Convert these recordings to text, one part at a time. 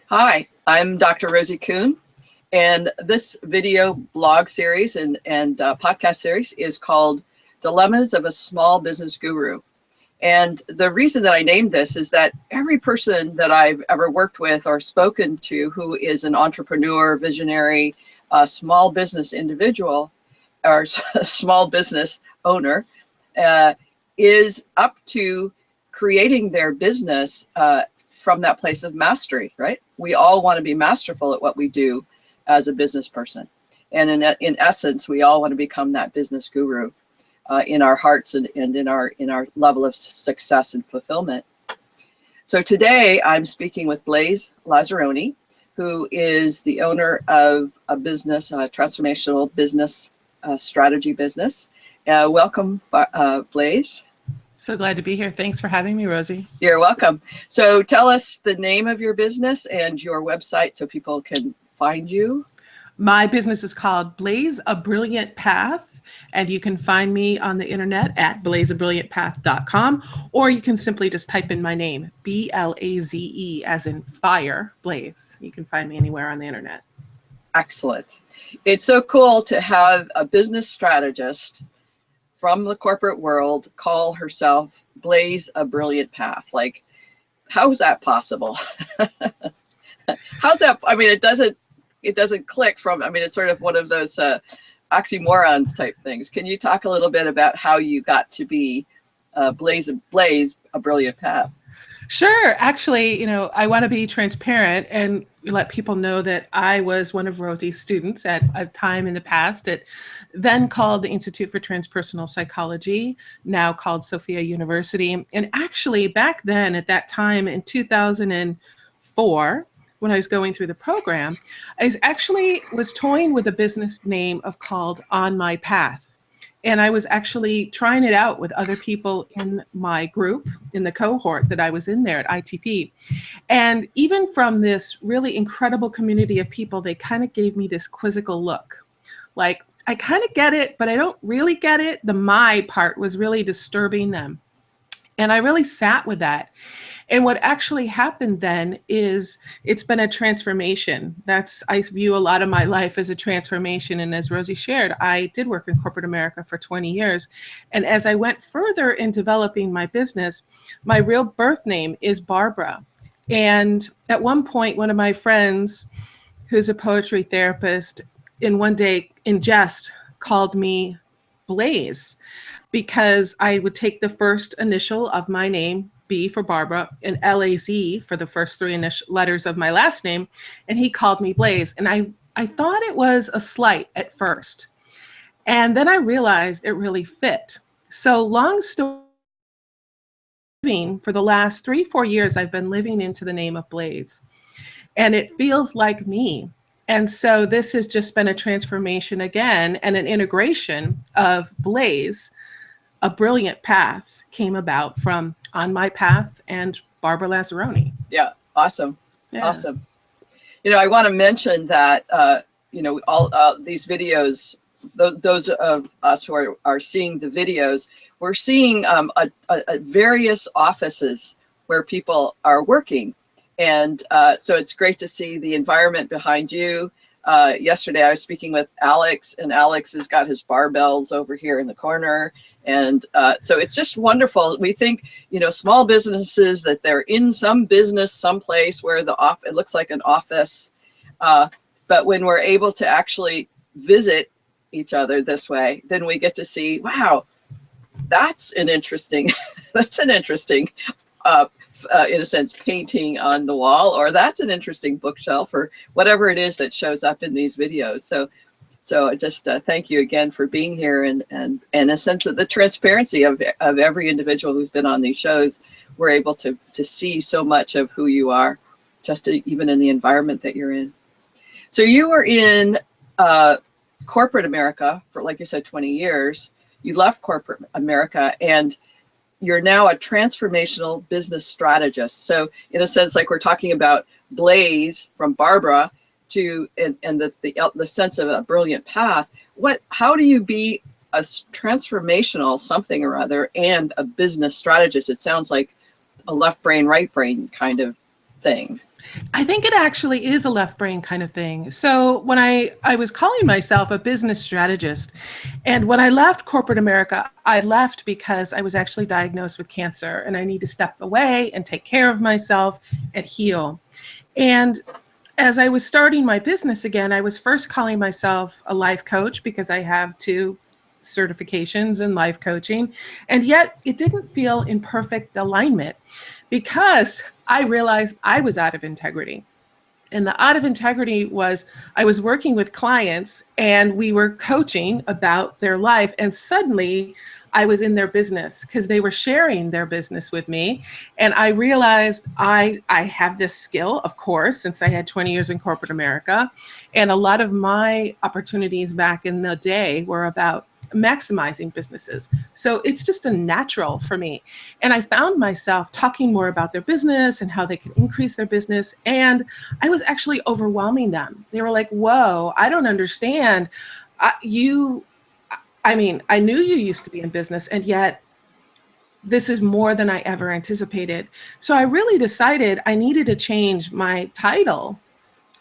Hi, I'm Dr. Rosie Kuhn, and this video blog series and podcast series is called Dilemmas of a Small Business Guru. And the reason that I named this is that every person that I've ever worked with or spoken to who is an entrepreneur, visionary, small business individual, or a small business owner, is up to creating their business from that place of mastery, right? We all want to be masterful at what we do as a business person. And in essence, we all want to become that business guru in our hearts and in our level of success and fulfillment. So today I'm speaking with Blaze Lazarony, who is the owner of a business, a transformational business, strategy business. Welcome, Blaze. So glad to be here. Thanks for having me, Rosie. You're welcome. So tell us the name of your business and your website so people can find you. My business is called Blaze a Brilliant Path, and you can find me on the internet at blazeabrilliantpath.com, or you can simply just type in my name, B-L-A-Z-E, as in fire, Blaze. You can find me anywhere on the internet. Excellent. It's so cool to have a business strategist from the corporate world call herself Blaze a Brilliant Path. Like, how is that possible? How's that? I mean, it doesn't click from, I mean, it's sort of one of those oxymorons type things. Can you talk a little bit about how you got to be Blaze a Brilliant Path? Sure. Actually, I want to be transparent and let people know that I was one of Rosie's students at a time in the past at then called the Institute for Transpersonal Psychology, now called Sophia University. And actually back then at that time in 2004, when I was going through the program, I was toying with a business name called On My Path. And I was actually trying it out with other people in my group, in the cohort that I was in there at ITP. And even from this really incredible community of people, they kind of gave me this quizzical look. Like, I kind of get it, but I don't really get it. The my part was really disturbing them. And I really sat with that. And what actually happened then is it's been a transformation. I view a lot of my life as a transformation. And as Rosie shared, I did work in corporate America for 20 years. And as I went further in developing my business, my real birth name is Barbara. And at one point, one of my friends, who's a poetry therapist, one day in jest called me Blaze, because I would take the first initial of my name, B for Barbara, and L-A-Z for the first three initial letters of my last name, and he called me Blaze. And I thought it was a slight at first. And then I realized it really fit. So long story, for the last 3-4 years, I've been living into the name of Blaze. And it feels like me. And so this has just been a transformation again, and an integration of Blaze, a Brilliant Path, came about from On My Path and Barbara Lazarony. Yeah, awesome. Yeah. Awesome. I want to mention that, all these videos, those of us who are seeing the videos, we're seeing various offices where people are working. And so it's great to see the environment behind you. Yesterday I was speaking with Alex, and Alex has got his barbells over here in the corner. And so it's just wonderful. We think, small businesses, that they're in some business, someplace where it looks like an office. But when we're able to actually visit each other this way, then we get to see, wow, that's an interesting, in a sense, painting on the wall, or that's an interesting bookshelf, or whatever it is that shows up in these videos. So just thank you again for being here, and a sense of the transparency of every individual who's been on these shows. We're able to see so much of who you are, just even in the environment that you're in. So you were in corporate America for, like you said, 20 years. You left corporate America, and you're now a transformational business strategist. So in a sense, like we're talking about Blaze from Barbara to, and the sense of a brilliant path, how do you be a transformational something or other and a business strategist? It sounds like a left brain, right brain kind of thing. I think it actually is a left brain kind of thing. So when I was calling myself a business strategist, and when I left corporate America, I left because I was actually diagnosed with cancer and I need to step away and take care of myself and heal. And as I was starting my business again, I was first calling myself a life coach because I have 2 certifications in life coaching. And yet it didn't feel in perfect alignment because I realized I was out of integrity. And the out of integrity was I was working with clients and we were coaching about their life. And suddenly I was in their business because they were sharing their business with me. And I realized I have this skill, of course, since I had 20 years in corporate America. And a lot of my opportunities back in the day were about maximizing businesses. So it's just a natural for me. And I found myself talking more about their business and how they could increase their business. And I was actually overwhelming them. They were like, whoa, I don't understand. I knew you used to be in business, and yet this is more than I ever anticipated. So I really decided I needed to change my title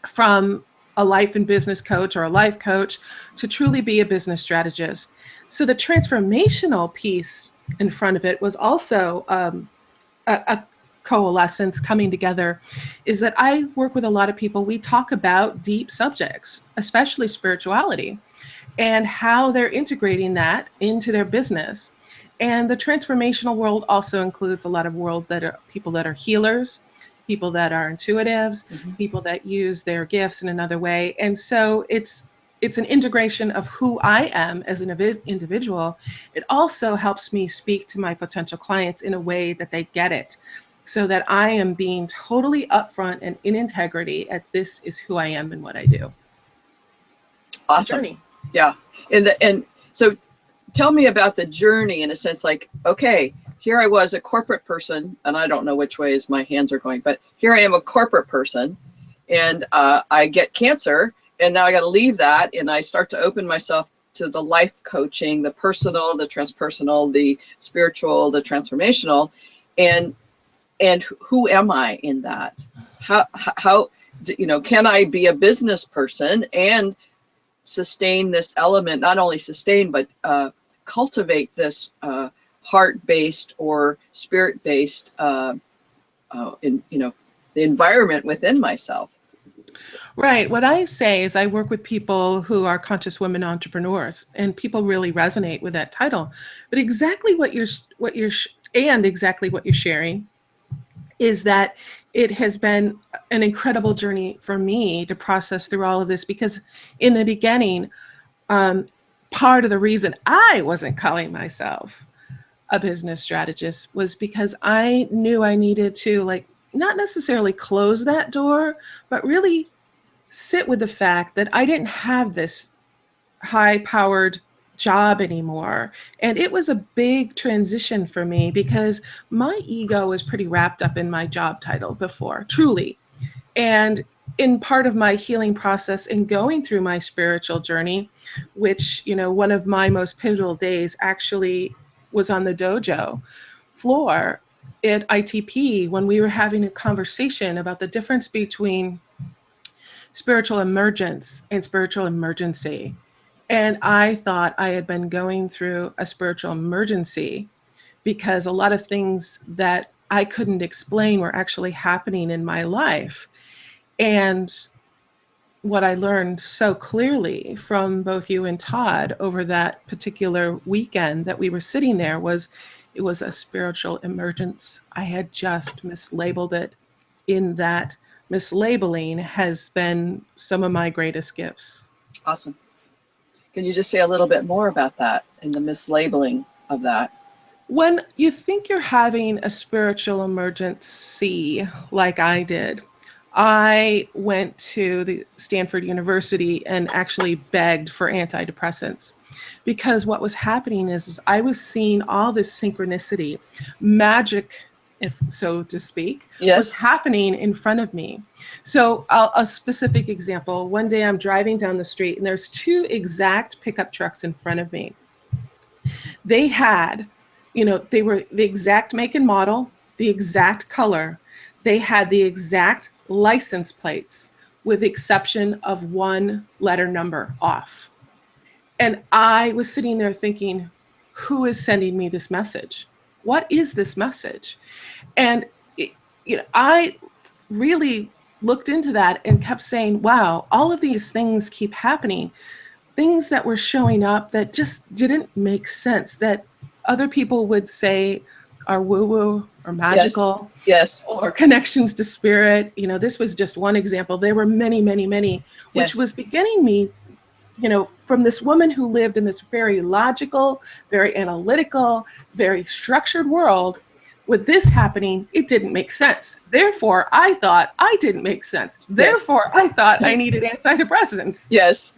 from a life and business coach or a life coach to truly be a business strategist. So the transformational piece in front of it was also a coalescence coming together, is that I work with a lot of people. We talk about deep subjects, especially spirituality, and how they're integrating that into their business. And the transformational world also includes a lot of world that are people that are healers, people that are intuitives, people that use their gifts in another way. And so it's an integration of who I am as an individual. It also helps me speak to my potential clients in a way that they get it, so that I am being totally upfront and in integrity at this is who I am and what I do. Awesome. Journey. Yeah. And so tell me about the journey in a sense, like, okay, here I was a corporate person, and I don't know which ways my hands are going, but here I am a corporate person, and I get cancer, and now I got to leave that, and I start to open myself to the life coaching, the personal, the transpersonal, the spiritual, the transformational, and who am I in that? How can I be a business person and sustain this element, not only sustain, but cultivate this heart-based or spirit-based the environment within myself? Right. What I say is I work with people who are conscious women entrepreneurs, and people really resonate with that title. But exactly what you're sharing is that it has been an incredible journey for me to process through all of this, because in the beginning, part of the reason I wasn't calling myself a business strategist was because I knew I needed to, not necessarily close that door, but really sit with the fact that I didn't have this high-powered job anymore. And it was a big transition for me because my ego was pretty wrapped up in my job title before, truly. And in part of my healing process and going through my spiritual journey, which, one of my most pivotal days actually was on the dojo floor at ITP when we were having a conversation about the difference between spiritual emergence and spiritual emergency. And I thought I had been going through a spiritual emergency because a lot of things that I couldn't explain were actually happening in my life. And what I learned so clearly from both you and Todd over that particular weekend that we were sitting there was it was a spiritual emergence. I had just mislabeled it, in that mislabeling has been some of my greatest gifts. Awesome. Can you just say a little bit more about that and the mislabeling of that? When you think you're having a spiritual emergency, like I did, I went to the Stanford University and actually begged for antidepressants, because what was happening is I was seeing all this synchronicity, magic, if so to speak, was happening in front of me. So a specific example, one day I'm driving down the street and there's 2 exact pickup trucks in front of me. They had, they were the exact make and model, the exact color. They had the exact license plates with the exception of one letter number off. And I was sitting there thinking, who is sending me this message? What is this message? And I really looked into that and kept saying, wow, all of these things keep happening. Things that were showing up that just didn't make sense, that other people would say are woo-woo or magical. Yes. Or connections to spirit. This was just one example. There were many, many, many, which Yes. was beginning me, from this woman who lived in this very logical, very analytical, very structured world. With this happening, it didn't make sense. Therefore, I thought I didn't make sense. Therefore, I thought I needed antidepressants. Yes.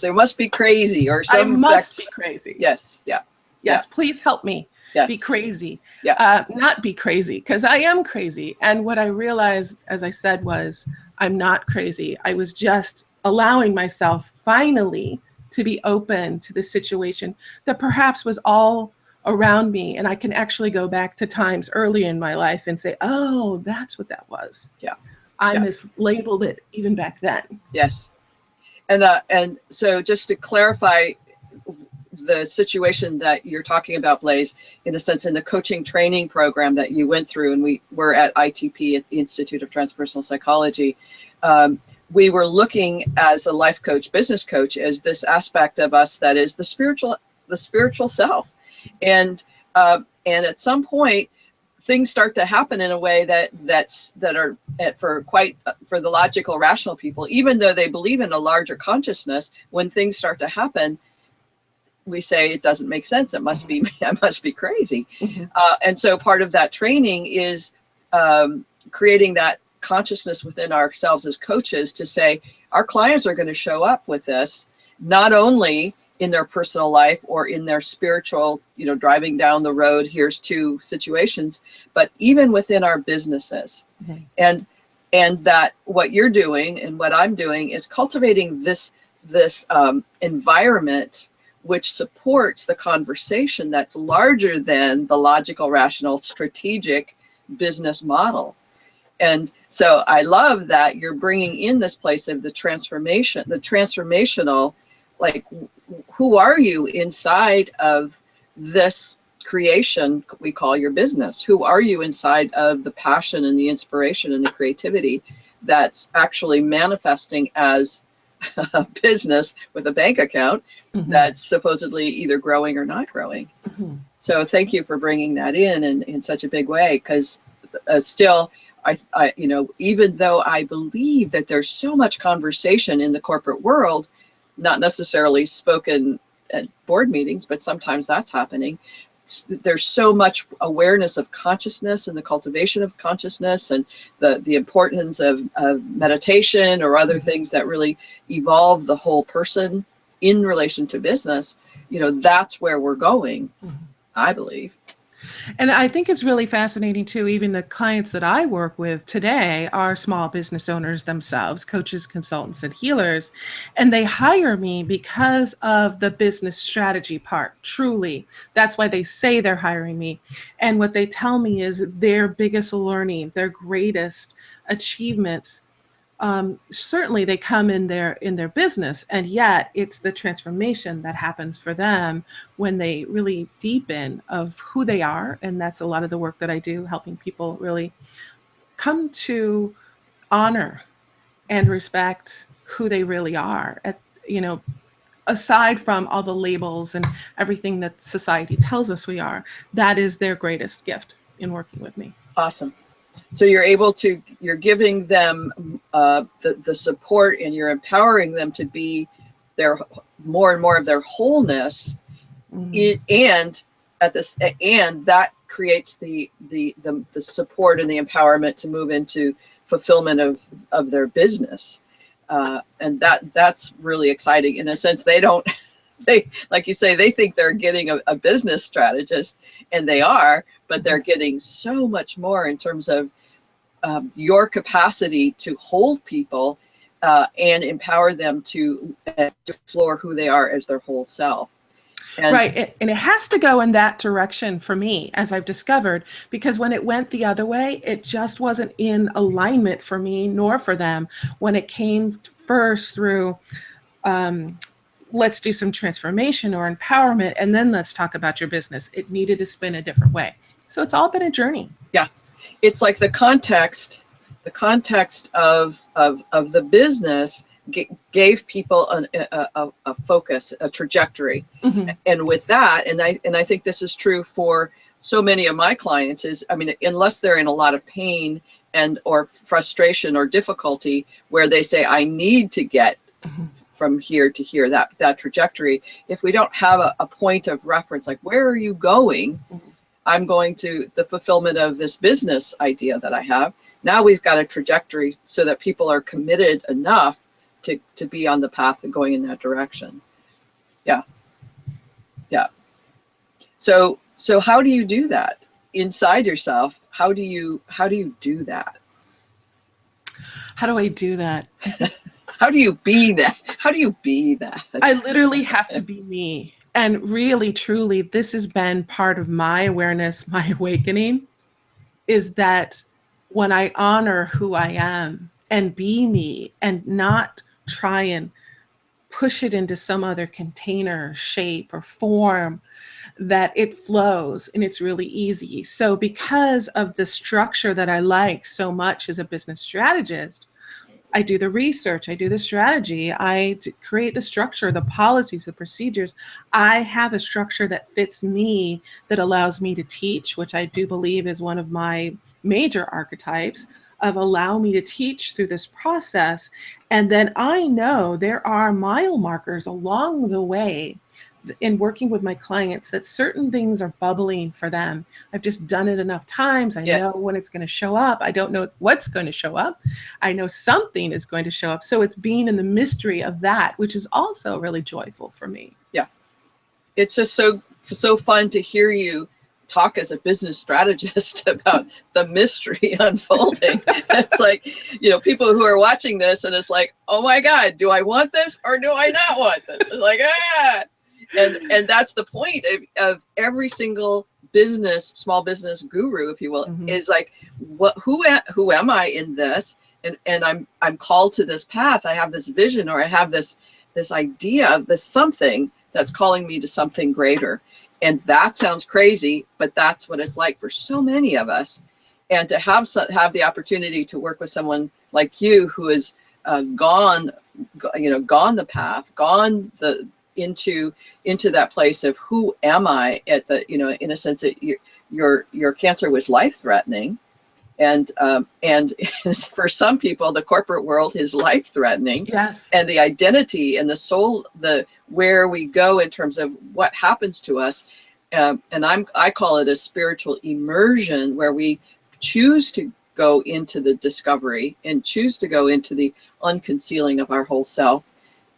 There must be crazy or I some must be crazy. Yes. Yeah. Yes. Please help me. Yes. Be crazy. Yeah. Not be crazy, because I am crazy. And what I realized, as I said, was I'm not crazy. I was just allowing myself finally to be open to the situation that perhaps was all around me. And I can actually go back to times early in my life and say, oh, that's what that was. Yeah. I mislabeled it even back then. Yes. And so just to clarify the situation that you're talking about, Blaze, in a sense, in the coaching training program that you went through, and we were at ITP, at the Institute of Transpersonal Psychology, we were looking as a life coach, business coach, as this aspect of us that is the spiritual self. And at some point, things start to happen in a way that are for the logical, rational people, even though they believe in a larger consciousness. When things start to happen, we say it doesn't make sense. It must be I must be crazy. Mm-hmm. And so part of that training is creating that consciousness within ourselves as coaches to say our clients are going to show up with this, not only in their personal life or in their spiritual, driving down the road, here's two situations, but even within our businesses. Mm-hmm. And that what you're doing and what I'm doing is cultivating this environment which supports the conversation that's larger than the logical, rational, strategic business model. And so I love that you're bringing in this place of the transformation, the transformational, like, who are you inside of this creation we call your business? Who are you inside of the passion and the inspiration and the creativity that's actually manifesting as a business with a bank account that's supposedly either growing or not growing? Mm-hmm. So thank you for bringing that in such a big way, because still, I even though I believe that there's so much conversation in the corporate world, not necessarily spoken at board meetings, but sometimes that's happening. There's so much awareness of consciousness and the cultivation of consciousness and the importance of meditation or other things that really evolve the whole person in relation to business. That's where we're going, I believe. And I think it's really fascinating too. Even the clients that I work with today are small business owners themselves, coaches, consultants, and healers. And they hire me because of the business strategy part. Truly, that's why they say they're hiring me. And what they tell me is their biggest learning, their greatest achievements, certainly they come in their business, and yet it's the transformation that happens for them when they really deepen of who they are. And that's a lot of the work that I do, helping people really come to honor and respect who they really are, aside from all the labels and everything that society tells us we are. That is their greatest gift in working with me. Awesome. So you're giving them the support, and you're empowering them to be their more and more of their wholeness, and that creates the support and the empowerment to move into fulfillment of their business, and that's really exciting. In a sense, they like you say, they think they're getting a business strategist, and they are, but they're getting so much more in terms of your capacity to hold people and empower them to explore who they are as their whole self. And Right. And it has to go in that direction for me, as I've discovered, because when it went the other way, it just wasn't in alignment for me nor for them when it came first through let's do some transformation or empowerment, and then let's talk about your business. It needed to spin a different way. So it's all been a journey. yeah, it's like the context of the business gave people a focus, a trajectory. Mm-hmm. And with that, and I think this is true for so many of my clients, is, I mean, unless they're in a lot of pain and or frustration or difficulty where they say, I need to get from here to here, that trajectory, if we don't have a point of reference, like, where are you going? I'm going to the fulfillment of this business idea that I have. Now we've got a trajectory so that people are committed enough to be on the path and going in that direction. Yeah. Yeah. So how do you do that inside yourself? How do you do that? How do I do that? How do you be that? How do you be that? I literally have to be me. And really, truly, this has been part of my awareness, my awakening, is that when I honor who I am and be me and not try and push it into some other container, shape, or form, that it flows and it's really easy. So because of the structure that I like so much as a business strategist, I do the research, I do the strategy, I create the structure, the policies, the procedures. I have a structure that fits me, that allows me to teach, which I do believe is one of my major archetypes of allow me to teach through this process. And then I know there are mile markers along the way in working with my clients that certain things are bubbling for them. I've just done it enough times. I know when it's going to show up. I don't know what's going to show up. I know something is going to show up. So it's being in the mystery of that, which is also really joyful for me. Yeah. It's just so fun to hear you talk as a business strategist about the mystery unfolding. It's like, people who are watching this and it's like, oh my God, do I want this or do I not want this? It's like, And that's the point of every single small business guru, if you will, is like, who am I in this? And I'm called to this path. I have this vision, or I have this idea of this something that's calling me to something greater. And that sounds crazy, but that's what it's like for so many of us. And to have the opportunity to work with someone like you who has gone the path, into that place of who am I at the, in a sense that your cancer was life-threatening. And for some people, the corporate world is life-threatening. Yes. And the identity and the soul, where we go in terms of what happens to us. And I call it a spiritual immersion, where we choose to go into the discovery and choose to go into the unconcealing of our whole self,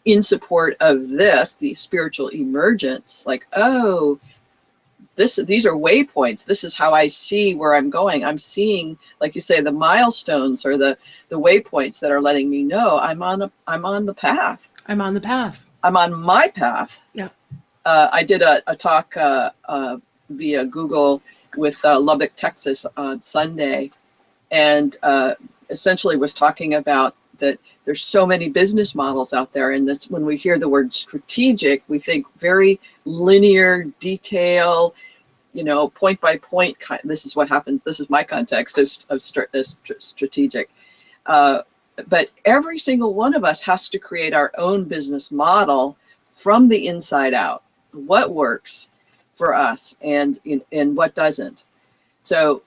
in support of the spiritual emergence. Like, oh, these are waypoints. This is how I see where I'm going. I'm seeing, like you say, the milestones or the waypoints that are letting me know I'm on the path. I'm on the path. I'm on my path. Yeah. I did a talk via Google with Lubbock, Texas on Sunday, and essentially was talking about that there's so many business models out there, and that's when we hear the word strategic, we think very linear, detail, point by point. This is what happens. This is my context of strategic. But every single one of us has to create our own business model from the inside out. What works for us and what doesn't. So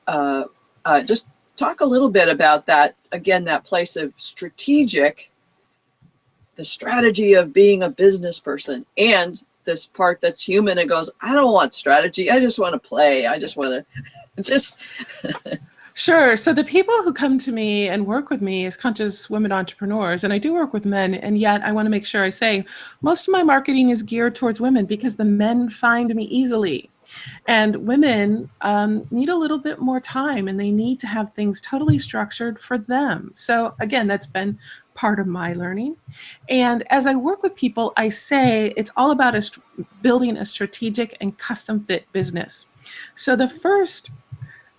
just talk a little bit about that, again, that place of strategic, the strategy of being a business person, and this part that's human and goes, I don't want strategy. I just want to play. I just want to just. Sure. So the people who come to me and work with me as conscious women entrepreneurs, and I do work with men, and yet I want to make sure I say most of my marketing is geared towards women because the men find me easily. And women need a little bit more time, and they need to have things totally structured for them. So again, that's been part of my learning. And as I work with people, I say it's all about building a strategic and custom fit business. So the first,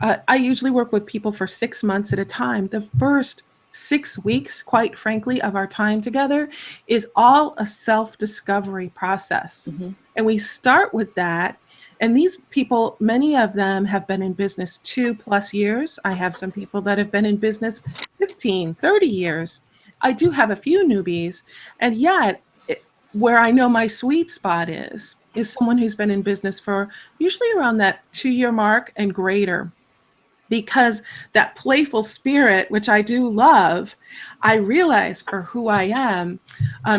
I usually work with people for 6 months at a time. The first 6 weeks, quite frankly, of our time together is all a self-discovery process. Mm-hmm. And we start with that. And these people, many of them have been in business 2+ years. I have some people that have been in business 15, 30 years. I do have a few newbies. And yet, where I know my sweet spot is someone who's been in business for usually around that 2-year mark and greater. Because that playful spirit, which I do love, I realize for who I am,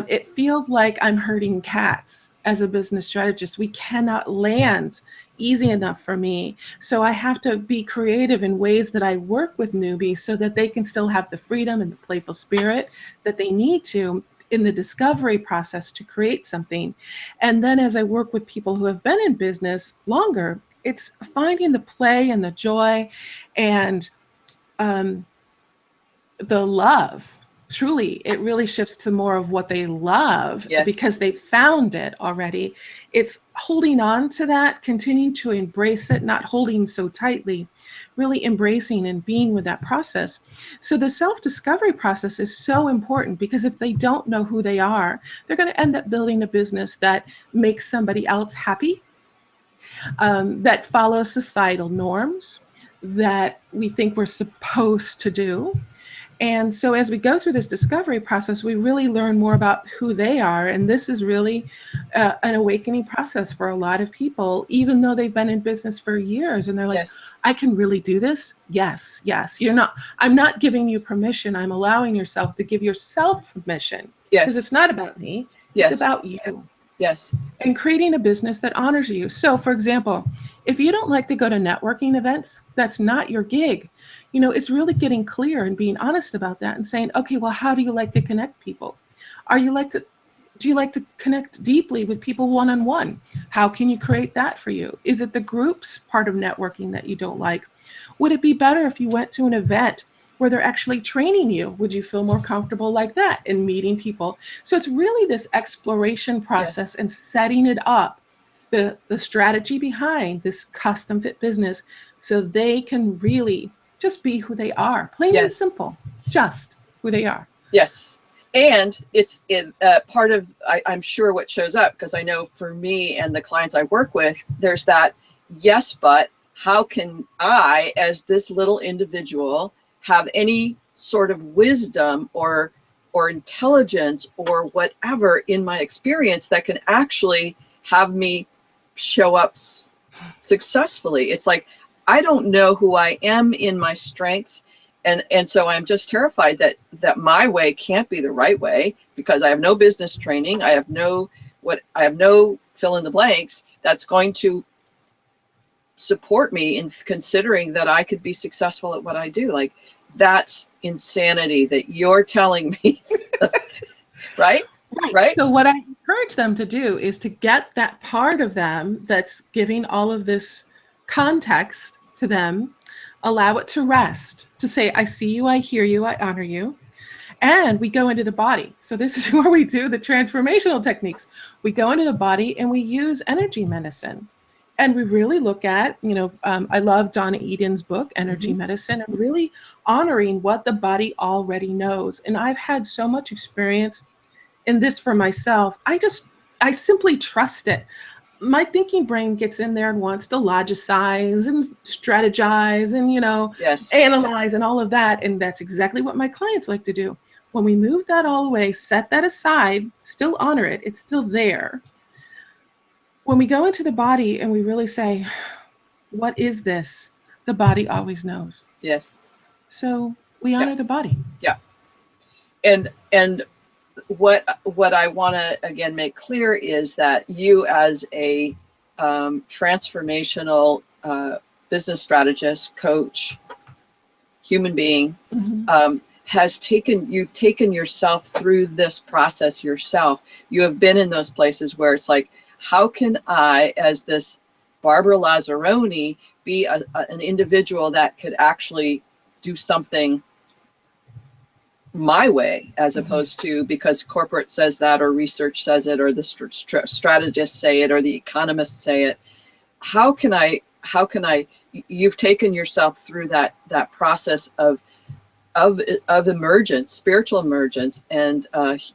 it feels like I'm herding cats as a business strategist. We cannot land easy enough for me. So I have to be creative in ways that I work with newbies so that they can still have the freedom and the playful spirit that they need to in the discovery process to create something. And then as I work with people who have been in business longer, it's finding the play and the joy and the love. Truly, it really shifts to more of what they love because they found it already. It's holding on to that, continuing to embrace it, not holding so tightly, really embracing and being with that process. So the self-discovery process is so important because if they don't know who they are, they're going to end up building a business that makes somebody else happy, that follows societal norms that we think we're supposed to do. And so as we go through this discovery process, we really learn more about who they are. And this is really an awakening process for a lot of people, even though they've been in business for years. And they're like, I can really do this. Yes, yes. I'm not giving you permission. I'm allowing yourself to give yourself permission. Because it's not about me. It's about you. Yes. And creating a business that honors you. So for example, if you don't like to go to networking events, that's not your gig. It's really getting clear and being honest about that and saying, okay, well, how do you like to connect people? Do you like to connect deeply with people one-on-one? How can you create that for you? Is it the groups part of networking that you don't like? Would it be better if you went to an event where they're actually training you? Would you feel more comfortable like that in meeting people? So it's really this exploration process and setting it up, the strategy behind this custom fit business so they can really just be who they are, plain and simple, just who they are. Yes. And it's part of, I'm sure what shows up, because I know for me and the clients I work with, there's that, yes, but how can I, as this little individual, have any sort of wisdom or intelligence or whatever in my experience that can actually have me show up successfully? It's like, I don't know who I am in my strengths. And so I'm just terrified that my way can't be the right way because I have no business training. I have no fill in the blanks that's going to support me in considering that I could be successful at what I do. Like, that's insanity that you're telling me. Right? So what I encourage them to do is to get that part of them that's giving all of this context to them, allow it to rest, to say, I see you, I hear you, I honor you. And we go into the body. So this is where we do the transformational techniques. We go into the body and we use energy medicine. And we really look at, I love Donna Eden's book, Energy Medicine, and really honoring what the body already knows. And I've had so much experience in this for myself. I simply trust it. My thinking brain gets in there and wants to logicize and strategize and, analyze and all of that. And that's exactly what my clients like to do. When we move that all away, set that aside, still honor it, it's still there. When we go into the body and we really say, what is this? The body always knows. Yes. So we honor the body. Yeah. And what I want to again make clear is that you as a transformational business strategist, coach, human being, you've taken yourself through this process yourself. You have been in those places where it's like, how can I, as this Barbara Lazarony, be an individual that could actually do something my way, as opposed to because corporate says that, or research says it, or the strategists say it, or the economists say it. How can I you've taken yourself through that process of emergence, spiritual emergence, and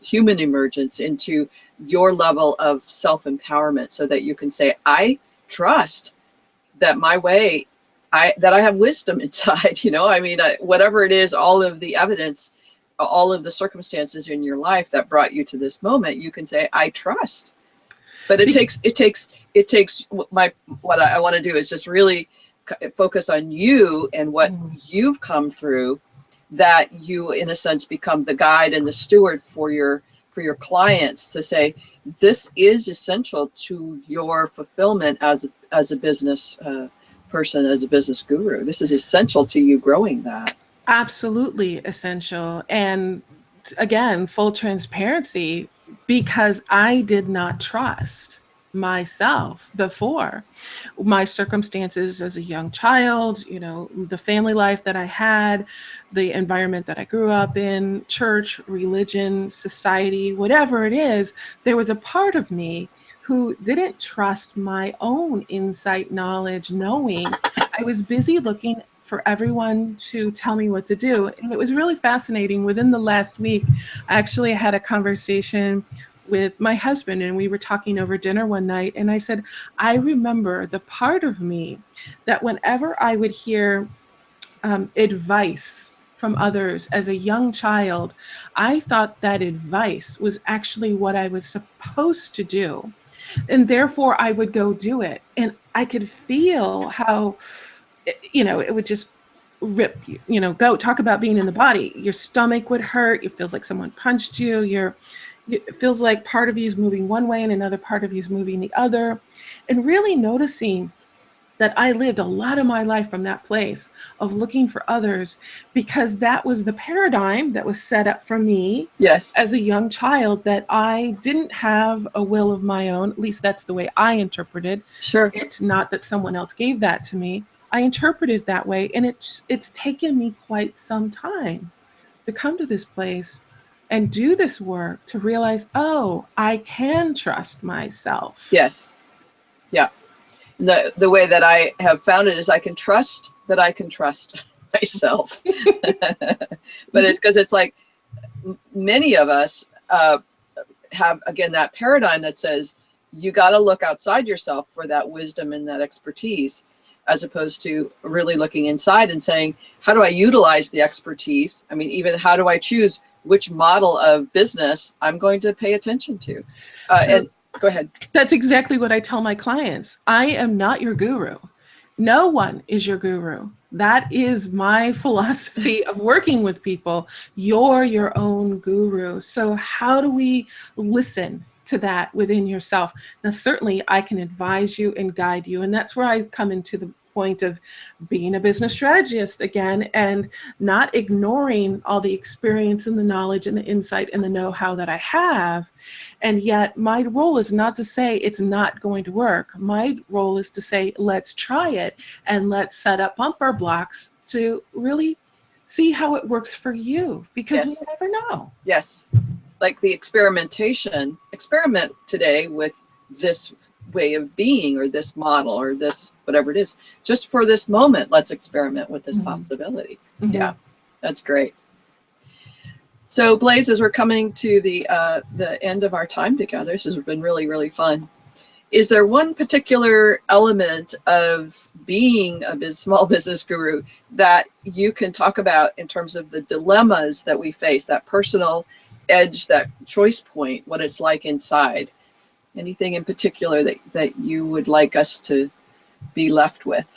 human emergence into your level of self-empowerment, so that you can say, I trust that my way, that I have wisdom inside. I mean, whatever it is, all of the evidence, all of the circumstances in your life that brought you to this moment, you can say, I trust. But it takes what I want to do is just really focus on you and what you've come through, that you, in a sense, become the guide and the steward for your clients, to say, this is essential to your fulfillment as a business person, as a business guru. This is essential to you growing that. Absolutely essential. And again, full transparency, because I did not trust myself before. My circumstances as a young child, the family life that I had, the environment that I grew up in, church, religion, society, whatever it is, there was a part of me who didn't trust my own insight, knowledge, knowing. I was busy looking for everyone to tell me what to do. And it was really fascinating. Within the last week, I actually had a conversation with my husband, and we were talking over dinner one night. And I said, I remember the part of me that whenever I would hear advice from others as a young child, I thought that advice was actually what I was supposed to do. And therefore I would go do it. And I could feel how, it would just rip you, go talk about being in the body. Your stomach would hurt. It feels like someone punched you. It feels like part of you is moving one way and another part of you is moving the other. And really noticing that I lived a lot of my life from that place of looking for others, because that was the paradigm that was set up for me. Yes. As a young child, that I didn't have a will of my own. At least that's the way I interpreted. Sure. It's not that someone else gave that to me. I interpreted it that way. And it's taken me quite some time to come to this place and do this work to realize, oh, I can trust myself. Yes. Yeah. The way that I have found it is I can trust that I can trust myself. But it's because it's like many of us have, again, that paradigm that says you got to look outside yourself for that wisdom and that expertise, as opposed to really looking inside and saying, how do I utilize the expertise? I mean, even how do I choose which model of business I'm going to pay attention to? And go ahead. That's exactly what I tell my clients. I am not your guru. No one is your guru. That is my philosophy of working with people. You're your own guru. So how do we listen to that within yourself? Now, certainly I can advise you and guide you. And that's where I come into the point of being a business strategist again, and not ignoring all the experience and the knowledge and the insight and the know-how that I have. And yet my role is not to say it's not going to work. My role is to say, let's try it and let's set up bumper blocks to really see how it works for you, because Yes. we never know. Yes. Like the experiment today with this way of being, or this model, or this, whatever it is, just for this moment, let's experiment with this possibility. Yeah, that's great. So Blaze, as we're coming to the end of our time together, this has been really, really fun. Is there one particular element of being a small business guru that you can talk about in terms of the dilemmas that we face, that personal edge, that choice point, what it's like inside? Anything in particular that you would like us to be left with?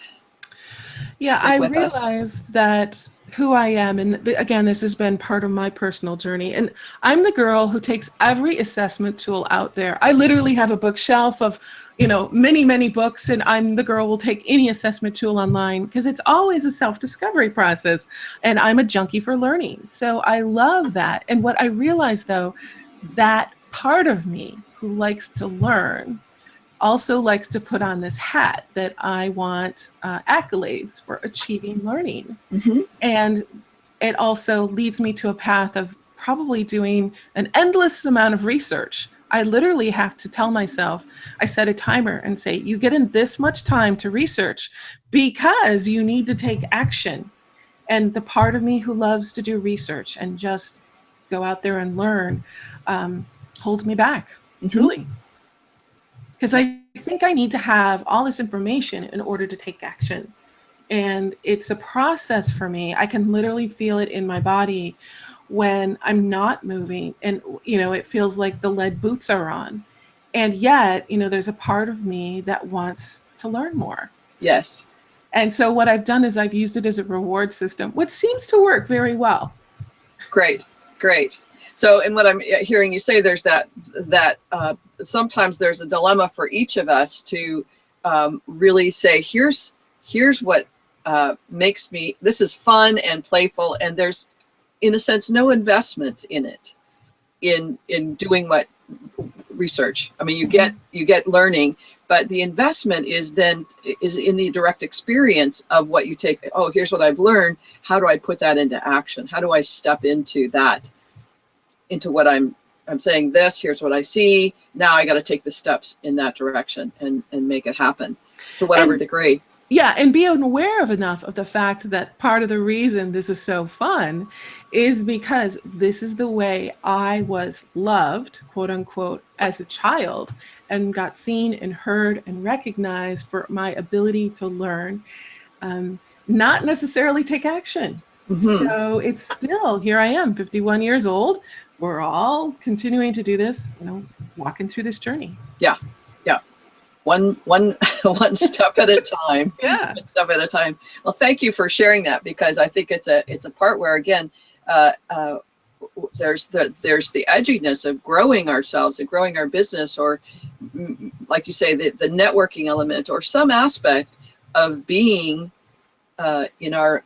Yeah, I realize that who I am, and again, this has been part of my personal journey, and I'm the girl who takes every assessment tool out there. I literally have a bookshelf of, many, many books, and I'm the girl who will take any assessment tool online, because it's always a self-discovery process, and I'm a junkie for learning. So I love that. And what I realize, though, that part of me who likes to learn also likes to put on this hat that I want accolades for achieving learning. And it also leads me to a path of probably doing an endless amount of research. I literally have to tell myself, I set a timer and say, you get in this much time to research because you need to take action. And the part of me who loves to do research and just go out there and learn holds me back, truly. Because I think I need to have all this information in order to take action. And it's a process for me. I can literally feel it in my body when I'm not moving, and it feels like the lead boots are on. And yet, there's a part of me that wants to learn more. Yes. And so what I've done is I've used it as a reward system, which seems to work very well. Great. So, and what I'm hearing you say, there's that sometimes there's a dilemma for each of us to really say, here's what makes me, this is fun and playful, and there's, in a sense, no investment in it, in doing what research. I mean, you get learning, but the investment is in the direct experience of what you take. Oh, here's what I've learned. How do I put that into action? How do I step into that? Into what I'm saying this, here's what I see. Now I got to take the steps in that direction and make it happen to whatever degree. Yeah, and be aware of enough of the fact that part of the reason this is so fun is because this is the way I was loved, quote unquote, as a child, and got seen and heard and recognized for my ability to learn, not necessarily take action. So it's still, here I am, 51 years old. We're all continuing to do this, walking through this journey. Yeah. One step at a time. Yeah. One step at a time. Well, thank you for sharing that, because I think it's a part where, again, there's the edginess of growing ourselves and growing our business, or like you say, the networking element, or some aspect of being in our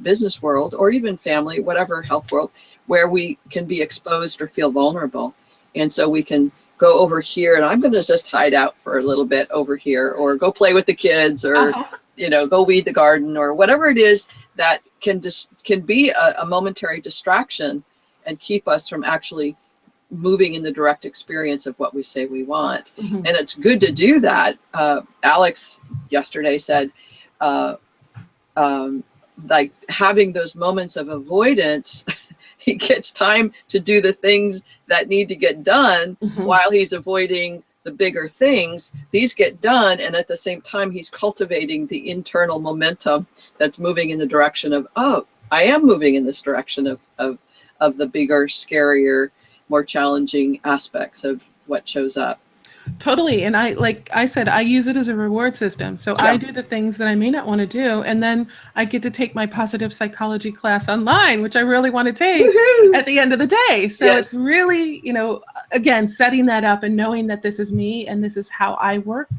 business world, or even family, whatever, health world, where we can be exposed or feel vulnerable. And so we can go over here, and I'm going to just hide out for a little bit over here, or go play with the kids, or go weed the garden, or whatever it is that can be a momentary distraction and keep us from actually moving in the direct experience of what we say we want. And it's good to do that. Alex yesterday said, like, having those moments of avoidance, he gets time to do the things that need to get done while he's avoiding the bigger things. These get done, and at the same time, he's cultivating the internal momentum that's moving in the direction of, oh, I am moving in this direction of the bigger, scarier, more challenging aspects of what shows up. Totally. And like I said, I use it as a reward system. So I do the things that I may not want to do. And then I get to take my positive psychology class online, which I really want to take at the end of the day. So it's really, again, setting that up and knowing that this is me and this is how I work,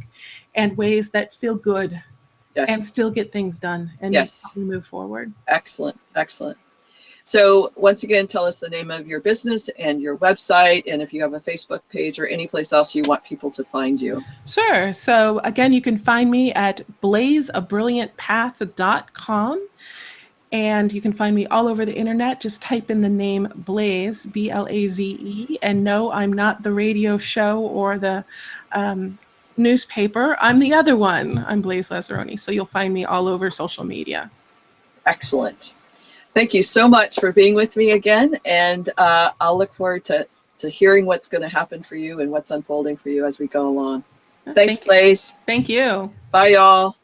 and ways that feel good and still get things done and move forward. Excellent. So once again, tell us the name of your business and your website, and if you have a Facebook page or any place else you want people to find you. Sure. So again, you can find me at blazeabrilliantpath.com, and you can find me all over the internet. Just type in the name Blaze, Blaze, and no, I'm not the radio show or the newspaper. I'm the other one. I'm Blaze Lazarony. So you'll find me all over social media. Excellent. Thank you so much for being with me again, and I'll look forward to hearing what's going to happen for you and what's unfolding for you as we go along. Thanks, Blaze. Thank you. Bye, y'all.